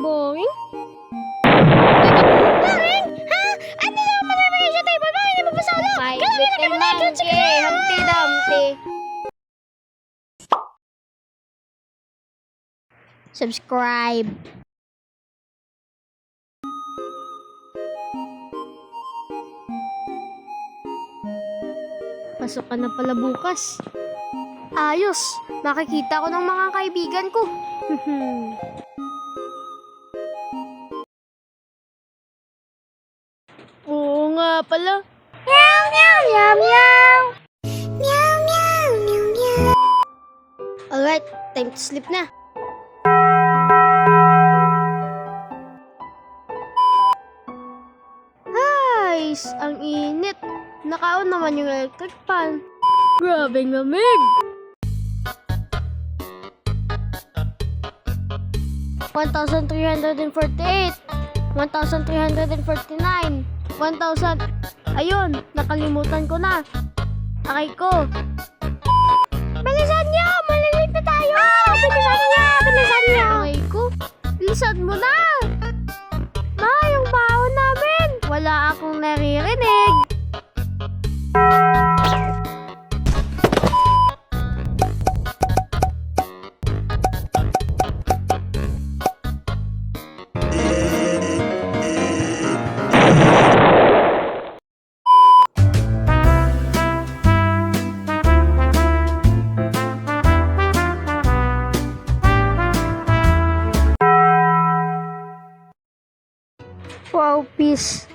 boring. Boring? Ha? Ano yung manamay sa table? Bakit hindi mo pa sa ulo? Five Ganun little na naman monkey, Humpty Dumpty. Subscribe. Pasok ka na pala bukas. Ayos, makikita ko ng mga kaibigan ko. Oo nga pala. Meow, meow, meow, meow. Meow, meow, meow, meow. Alright, time to sleep na. Guys, ang init. Nakaon naman yung electric fan. Grabeng lamig. 1,348, 1,349, 1,000. Ayun, nakalimutan ko na. Akay ko. Bilisan niyo! Malilate na tayo! Bilisan niyo! Bilisan niyo! Akay ko. Bilisan mo na. Ma, yung baon namin. Wala akong naririnig. Wow, peace.